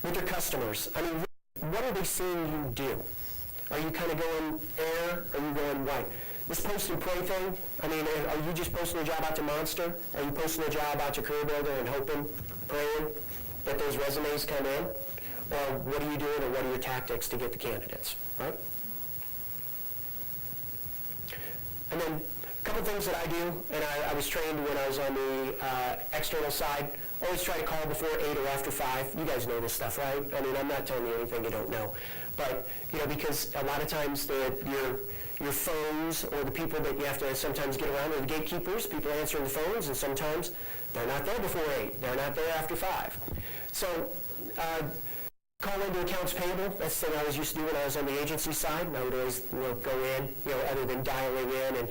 with your customers, I mean, what are they seeing you do? Are you kind of going air? Are you going white? This post and pray thing, I mean, are you just posting a job out to Monster? Are you posting a job out to Career Builder and hoping, praying that those resumes come in? Or what are you doing, or what are your tactics to get the candidates, right? And then a couple things that I do, and I was trained when I was on the external side, always try to call before 8 or after 5. You guys know this stuff, right? I mean, I'm not telling you anything you don't know. But, you know, because a lot of times your phones or the people that you have to sometimes get around are the gatekeepers, people answering the phones, and sometimes they're not there before 8. They're not there after 5. So, call into accounts payable. That's the thing I was used to do when I was on the agency side. And I would always, go in, other than dialing in and,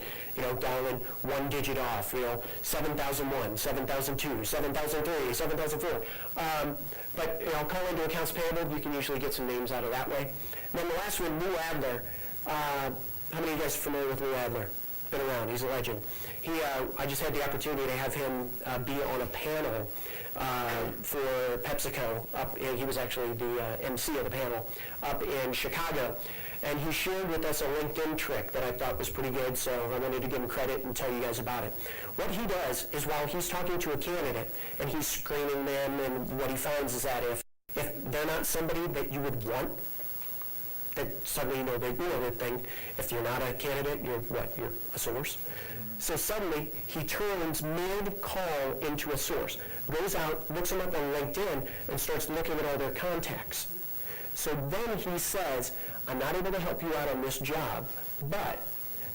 dialing one digit off, 7001, 7002, 7003, 7004. But, call into accounts payable. You can usually get some names out of that way. And then the last one, Lou Adler. How many of you guys are familiar with Lou Adler? Been around. He's a legend. I just had the opportunity to have him be on a panel for PepsiCo. He was actually the MC of the panel up in Chicago. And he shared with us a LinkedIn trick that I thought was pretty good, so I wanted to give him credit and tell you guys about it. What he does is while he's talking to a candidate and he's screening them, and what he finds is that if they're not somebody that you would want, that suddenly the thing, if you're not a candidate, you're what? You're a source. So suddenly, he turns mid-call into a source, goes out, looks them up on LinkedIn, and starts looking at all their contacts. So then he says, I'm not able to help you out on this job, but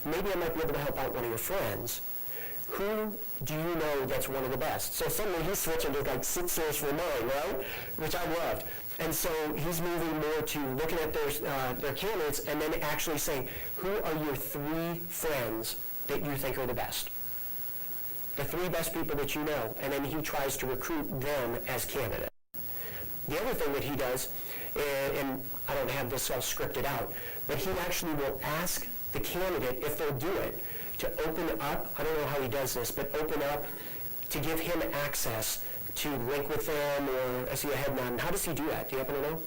maybe I might be able to help out one of your friends. Who do you know that's one of the best? So suddenly he's switching to like source for mine, right? Which I loved. And so he's moving more to looking at their candidates and then actually saying, who are your 3 friends that you think are the best? The 3 best people that you know. And then he tries to recruit them as candidates. The other thing that he does, and I don't have this all scripted out, but he actually will ask the candidate if they'll do it to open up, I don't know how he does this, but open up to give him access to link with them, or I see a head nod. How does he do that? Do you happen to know? I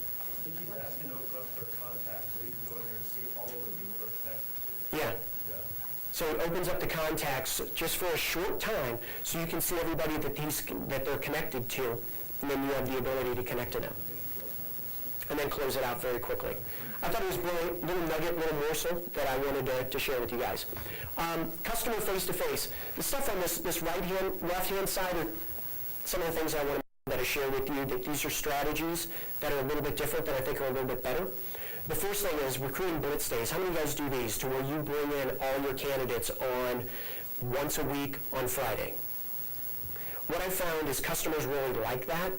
think he's asking to open up their contacts so he can go in there and see all of the people they're connected to. Yeah. So it opens up the contacts just for a short time so you can see everybody that they're connected to, and then you have the ability to connect to them. And then close it out very quickly. I thought it was brilliant, little nugget, little morsel that I wanted to share with you guys. Customer face-to-face. The stuff on this left-hand side are some of the things I want to share with you, that these are strategies that are a little bit different that I think are a little bit better. The first thing is recruiting blitz days. How many of you guys do these to where you bring in all your candidates on once a week on Friday? What I found is customers really like that.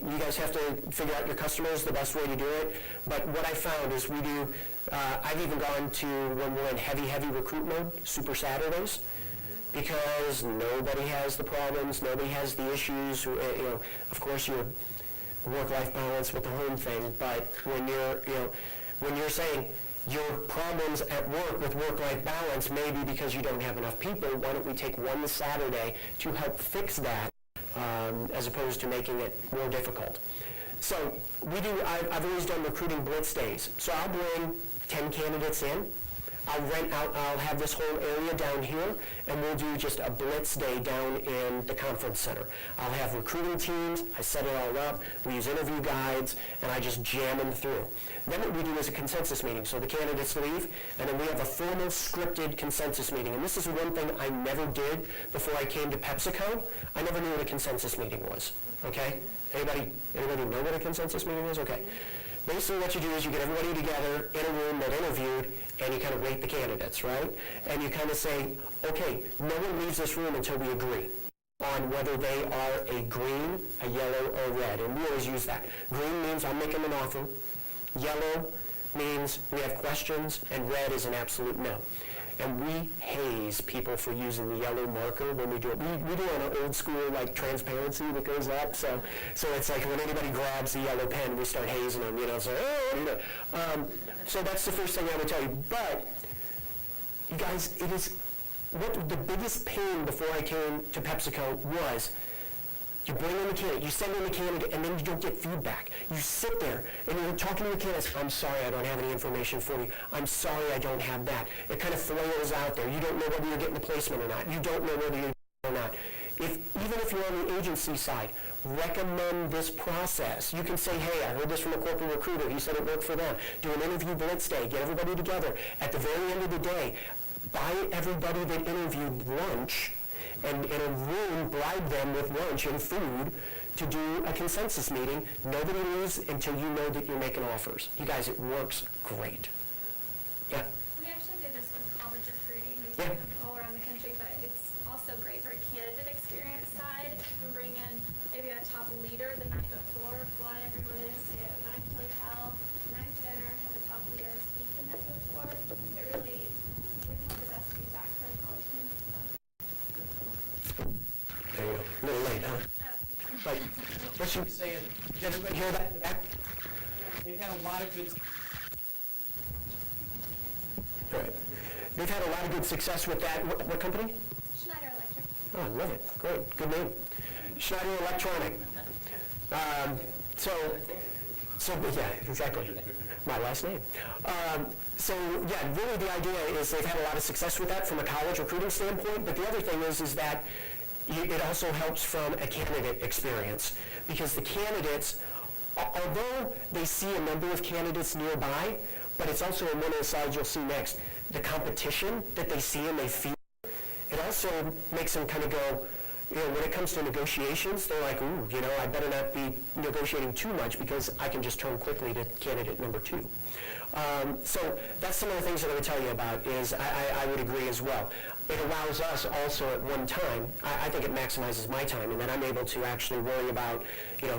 You guys have to figure out your customers, the best way to do it. But what I found is we do, I've even gone to when we're in heavy recruit mode, Super Saturdays, because nobody has the problems, nobody has the issues. Of course, your work-life balance with the home thing, but when you're saying your problems at work with work-life balance may be because you don't have enough people, why don't we take one Saturday to help fix that as opposed to making it more difficult? So I've always done recruiting blitz days. So I'll bring 10 candidates in. I'll have this whole area down here, and we'll do just a blitz day down in the conference center. I'll have recruiting teams, I set it all up, we use interview guides, and I just jam them through. Then what we do is a consensus meeting. So the candidates leave, and then we have a formal scripted consensus meeting. And this is one thing I never did before I came to PepsiCo. I never knew what a consensus meeting was, okay? Anybody know what a consensus meeting is? Okay. Basically what you do is you get everybody together in a room that interviewed, and you kind of rate the candidates, right? And you kind of say, okay, no one leaves this room until we agree on whether they are a green, a yellow, or red. And we always use that. Green means I'm making an offer. Yellow means we have questions, and red is an absolute no. And we haze people for using the yellow marker when we do it. We do it on an old school like transparency that goes up. So it's like when anybody grabs the yellow pen, we start hazing them. So that's the first thing I would tell you. But you guys, it is what the biggest pain before I came to PepsiCo was You bring in the candidate, you send in the candidate, and then you don't get feedback. You sit there, and you're talking to the candidate, I'm sorry, I don't have any information for you. I'm sorry, I don't have that. It kind of flails out there. You don't know whether you're getting the placement or not. You don't know whether you're or not. Even if you're on the agency side, recommend this process. You can say, hey, I heard this from a corporate recruiter. He said it worked for them. Do an interview blitz day. Get everybody together. At the very end of the day, buy everybody that interviewed lunch, and in a room, bribe them with lunch and food to do a consensus meeting. Nobody leaves until you know that you're making offers. You guys, it works great. Yeah? We actually do this with college recruiting Yeah. all around the country, but it's also great for a candidate experience side. We bring in maybe a top leader the night before, fly everyone in, stay at a nice hotel, nice dinner, have a top leader speak the night before. It really, we have the best feedback from college teams. There you go. A little late, huh? Right. What should we say? Did everybody hear that in the back? They've had a lot of good. Right. They've had a lot of good success with that. What company? Schnyder Electric. Oh, I love it. Great. Good name. Schneider Electronic. So yeah, exactly. My last name. So yeah, really the idea is they've had a lot of success with that from a college recruiting standpoint, but the other thing is that it also helps from a candidate experience, because the candidates, although they see a number of candidates nearby, but it's also on one of the slides you'll see next, the competition that they see and they feel, it also makes them kind of go, when it comes to negotiations, they're like, ooh, I better not be negotiating too much because I can just turn quickly to candidate number 2. So that's some of the things that I would tell you about is I would agree as well. It allows us also at one time, I think it maximizes my time, and then I'm able to actually worry about,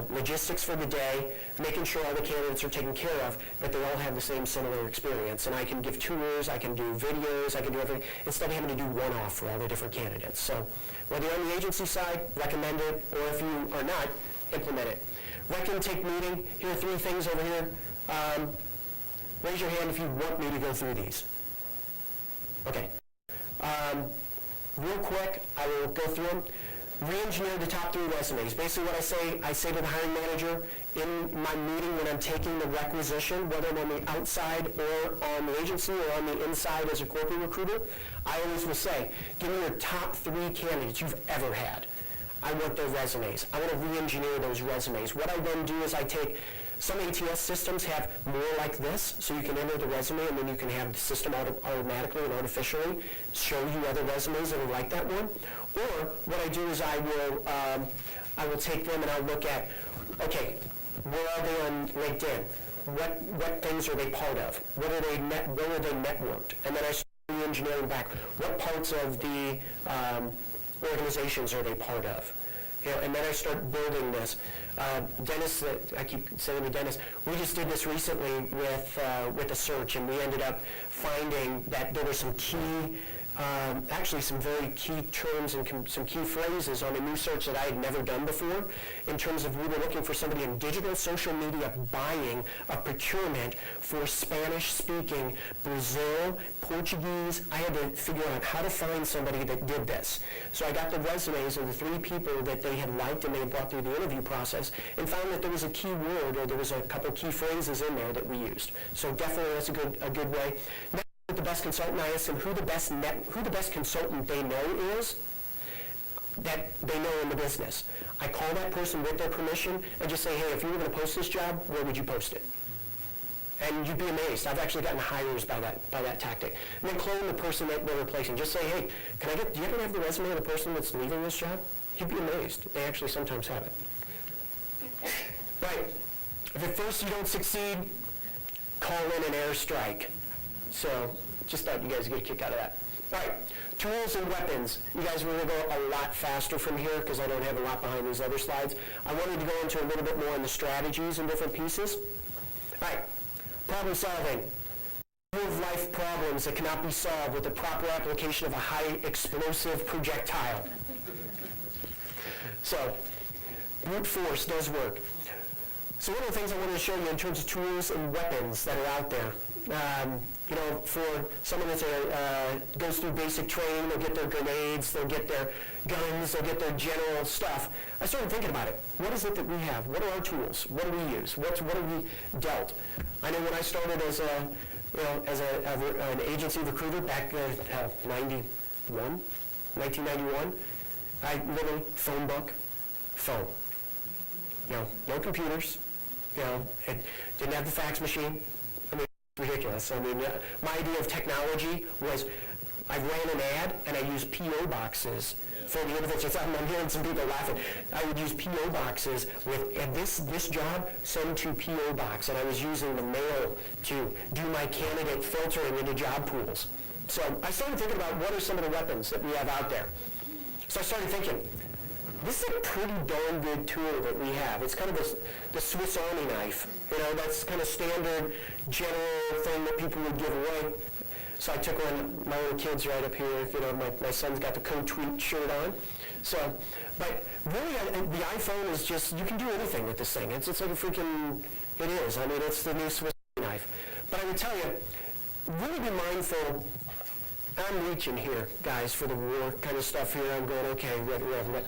logistics for the day, making sure all the candidates are taken care of, but they all have the same similar experience. And I can give tours, I can do videos, I can do everything, instead of having to do one-off for all the different candidates. So whether you're on the agency side, recommend it, or if you are not, implement it. Rec intake meeting, here are 3 things over here. Raise your hand if you want me to go through these. Okay. Real quick, I will go through them. Re-engineer the top 3 resumes. Basically what I say to the hiring manager in my meeting when I'm taking the requisition, whether I'm on the outside or on the agency or on the inside as a corporate recruiter, I always will say, give me your top 3 candidates you've ever had. I want their resumes. I want to re-engineer those resumes. What I then do is I take, some ATS systems have more like this, so you can enter the resume and then you can have the system automatically and artificially show you other resumes that are like that one. Or what I do is I will take them and I'll look at, okay, where are they on LinkedIn? What things are they part of? Where are they networked? And then I start re-engineering back. What parts of the organizations are they part of? And then I start building this. Dennis, I keep saying to Dennis, we just did this recently with a search, and we ended up finding that there were some key, actually some very key terms and some key phrases on a new search that I had never done before, in terms of we were looking for somebody in digital social media buying a procurement for Spanish-speaking Brazil, Portuguese. I had to figure out how to find somebody that did this. So I got the resumes of the 3 people that they had liked and they brought through the interview process, and found that there was a key word or there was a couple key phrases in there that we used. So definitely that's a good way. Next, with the best consultant, I asked them who the best consultant they know is that they know in the business. I call that person with their permission and just say, hey, if you were going to post this job, where would you post it? And you'd be amazed. I've actually gotten hires by that tactic. And then clone the person that they're replacing. Just say, hey, do you ever have the resume of the person that's leaving this job? You'd be amazed. They actually sometimes have it. Right. If at first you don't succeed, call in an airstrike. So just thought you guys would get a kick out of that. All right. Tools and weapons. You guys are going to go a lot faster from here because I don't have a lot behind these other slides. I wanted to go into a little bit more on the strategies and different pieces. All right. Problem solving. Real-life problems that cannot be solved with the proper application of a high explosive projectile. So, brute force does work. So one of the things I wanted to show you in terms of tools and weapons that are out there, for someone that's goes through basic training, they'll get their grenades, they'll get their guns, they'll get their general stuff. I started thinking about it. What is it that we have? What are our tools? What do we use? What are we dealt? I know when I started as an agency recruiter back in 1991, I literally phone book, phone. No computers. It didn't have the fax machine. I mean, it's ridiculous. I mean, my idea of technology was I ran an ad and I used P.O. boxes for the individuals. I'm hearing some people laughing. I would use P.O. boxes with, and this job, send to P.O. box, and I was using the mail to do my candidate filtering into job pools. So I started thinking about what are some of the weapons that we have out there. So I started thinking, this is a pretty darn good tool that we have. It's kind of the Swiss Army knife. That's kind of standard general thing that people would give away. So I took one, my little kids right up here, my son's got the code tweet shirt on. So, but really the iPhone is just, you can do anything with this thing. It's like a freaking, it is. I mean, it's the new Swiss Army knife. But I would tell you, really be mindful. I'm reaching here, guys, for the war kind of stuff here. I'm going, okay, whatever.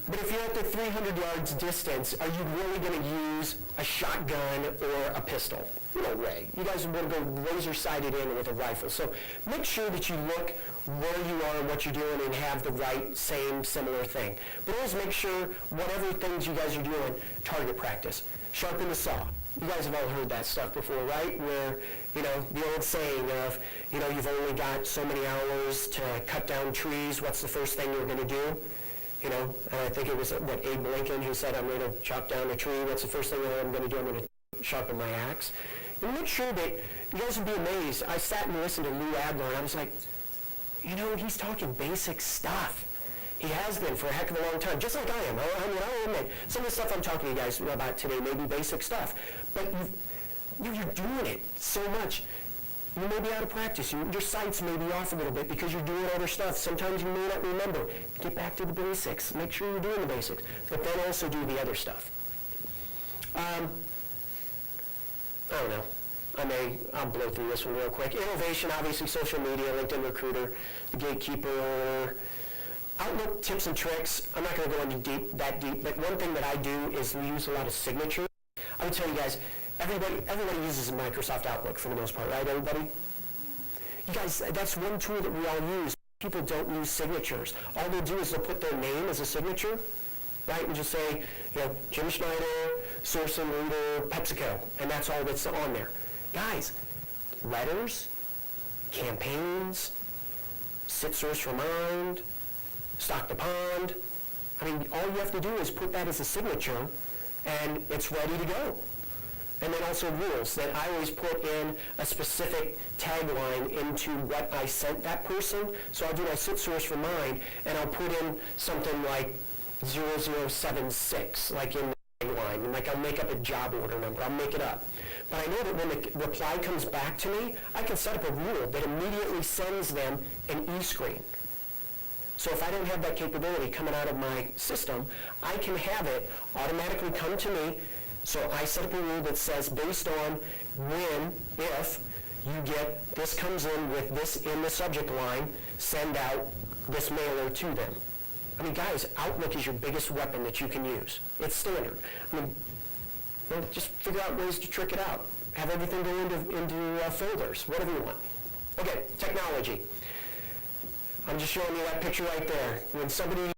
But if you're at the 300 yards distance, are you really going to use a shotgun or a pistol? No way. You guys want to go laser-sighted in with a rifle. So make sure that you look where you are and what you're doing and have the right, same, similar thing. But always make sure whatever things you guys are doing, target practice. Sharpen the saw. You guys have all heard that stuff before, right? Where, the old saying of, you've only got so many hours to cut down trees. What's the first thing you're going to do? And I think it was, Abe Lincoln who said, I'm going to chop down a tree. What's the first thing I'm going to do? I'm going to sharpen my axe. And make sure that you guys would be amazed. I sat and listened to Lou Adler, and I was like, he's talking basic stuff. He has been for a heck of a long time, just like I am. I'll admit, some of the stuff I'm talking to you guys about today may be basic stuff, but you're doing it so much. You may be out of practice. Your sights may be off a little bit because you're doing other stuff. Sometimes you may not remember. Get back to the basics. Make sure you're doing the basics, but then also do the other stuff. I don't know. I'll blow through this one real quick. Innovation, obviously, social media, LinkedIn Recruiter, the Gatekeeper, Outlook tips and tricks. I'm not going to go into that deep, but one thing that I do is we use a lot of signatures. I would tell you guys, everybody uses Microsoft Outlook for the most part, right, everybody? You guys, that's one tool that we all use. People don't use signatures. All they'll do is they'll put their name as a signature, right, and just say, Jim Schnyder, source and reader, PepsiCo, and that's all that's on there. Guys, letters, campaigns, sit source remind, stock the pond. I mean, all you have to do is put that as a signature, and it's ready to go. And then also rules, that I always put in a specific tagline into what I sent that person. So I'll do my sit source remind, and I'll put in something like 0076, like in the tagline. And like I'll make up a job order number. I'll make it up. But I know that when the reply comes back to me, I can set up a rule that immediately sends them an e-screen. So if I don't have that capability coming out of my system, I can have it automatically come to me. So I set up a rule that says based on if you get, this comes in with this in the subject line, send out this mailer to them. I mean, guys, Outlook is your biggest weapon that you can use. It's standard. I mean, just figure out ways to trick it out. Have everything go into folders, whatever you want. Okay, technology. I'm just showing you that picture right there. When somebody